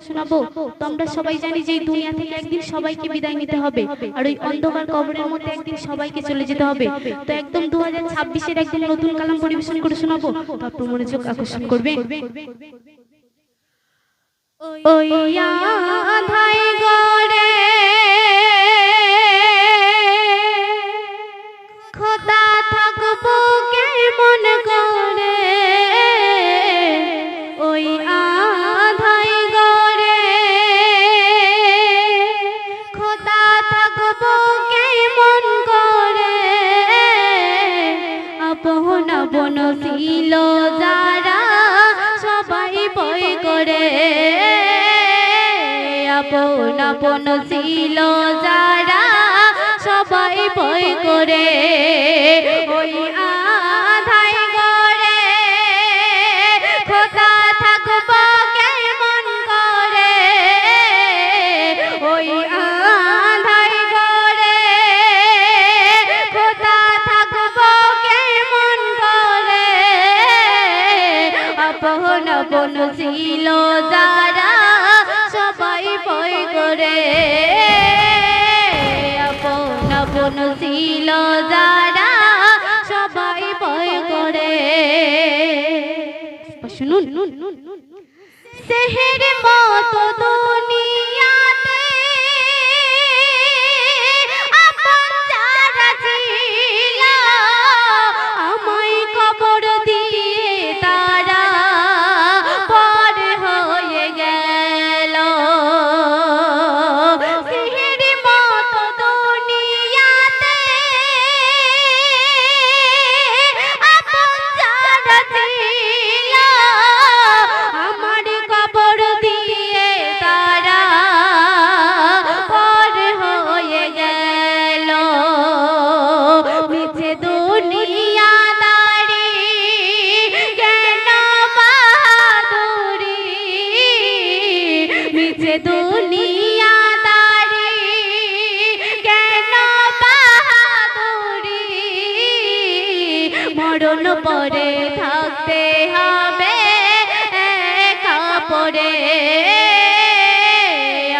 শোনাবো। তো আমরা সবাই জানি যে এই দুনিয়া থেকে একদিন সবাইকে বিদায় নিতে হবে, আর ওই অন্ধকার কবরের মধ্যে একদিন সবাইকে চলে যেতে হবে। তো একদম 2026-এর একদম নতুন কালাম পরিবেশন করে শোনাবো, তো আপনার মনোযোগ আকর্ষণ করবেন। ওই আধাই গড়ে খোদা থাকবো কেমন করে, ওই আধাই গড়ে খোদা থাকবো কেমন করে, আপন আপন ছিল যারা সবাই ভয় করে, আপন আপন ছিল যারা সবাই ভয় করে, ওই আধাই গড়ে খোদা থাকবো কেমন করে, ওই আধাই গড়ে খোদা থাকবো কেমন করে, আপন আপন ছিল যারা সবাই ভয় করে, আপন আপন ছিল যারা সবাই ভয় করে। শুনুন, সেহের মতো দুনিয়াতে আপন যারা ছিল, আমায় কবর দিয়ে তারা পর হয়ে গেল, সেহের মতো দুনিয়াতে আপন যারা ছিল, আমার কবর দিয়ে তারা পর হয়ে গেল, মিছে দুনিয়াদারি কেন বাহাদুরি, মিছে দুনিয়াদারি কেন বাহাদুরি, মরণ পরে থাকতে হবে একা পরে,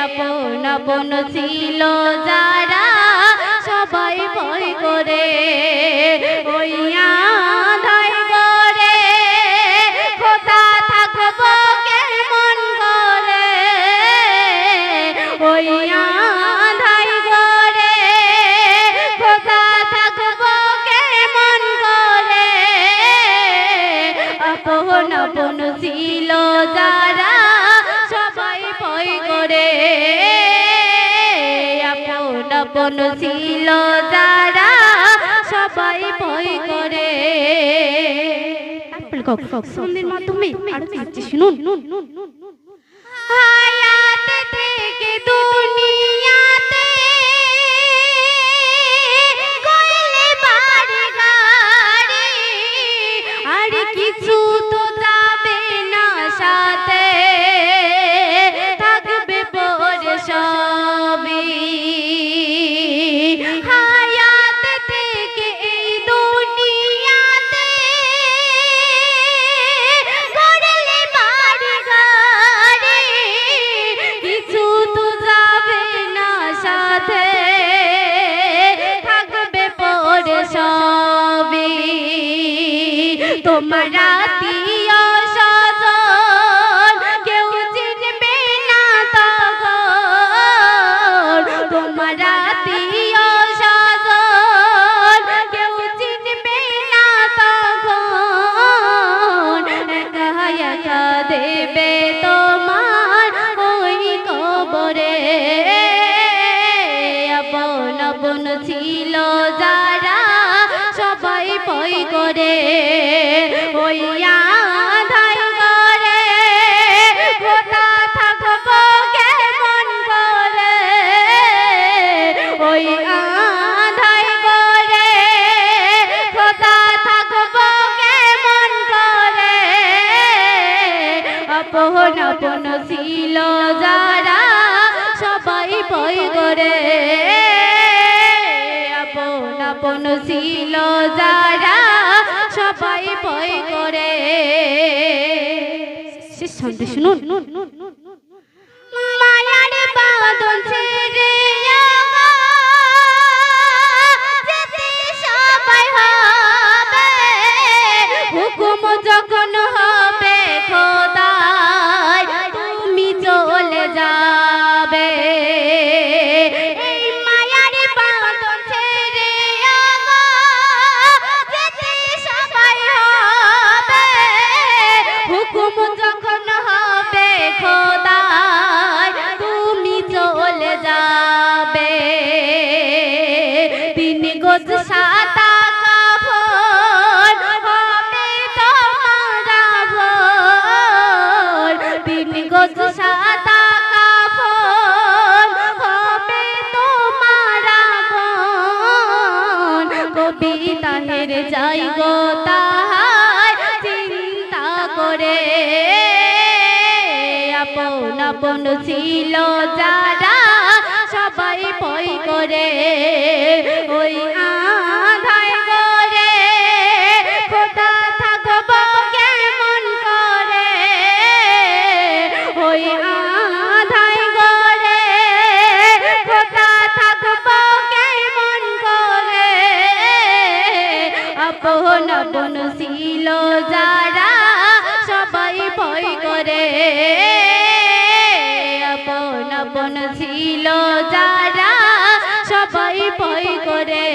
আপন আপন ছিল যারা সবাই ভয় করে, ওই আধাই গড়ে খোদা থাকবো কেমন করে, ওই আধাই গড়ে খোদা থাকবো কেমন করে, আপন আপন ছিল যারা সবাই ভয় করে, আপন আপন ছিল যারা সবাই ভয় করে। সন্ধ্যের মাধ্যমে আরো দিচ্ছি, শুনুন। হায়াত থেকে দুনিয়াতে কইলে বাড়ি গাড়ি, আর কিছু তো যাবে না সাথে, থাকবে পরে সবই, হায়াত থেকে এই দুনিয়াতে গড়লে বাড়ি গাড়ি, কিছু তো যাবে না সাথে, থাকবে পরে সবই, তোমার আত্মীয় স্বজন কেউ চিনবে না তখন, তোমার আত্মীয় স্বজন কেউ চিনবে না তখন, একা একা দেবে তোমার ওই কবরে, আপন আপন ছিল যারা সবাই ভয় করে, ওই আধাই গড়ে খোদা থাকবো কেমন করে, ওই আধাই গড়ে খোদা থাকবো কেমন করে, আপন আপন ছিল যারা সবাই ভয় করে, আপন আপন ছিল যারা সবাই ভয় করে। শেষ শুনুন। আপন ছিল যারা সবাই ভয় করে ওই আধায় করে খোদা থাকবো কেমন করে ওই আধায় করে খোদা থাকবো কেমন করে আপন আপন ছিল যারা সবাই ভয় করে আপন আপন ছিল যারা সবাই ভয় করে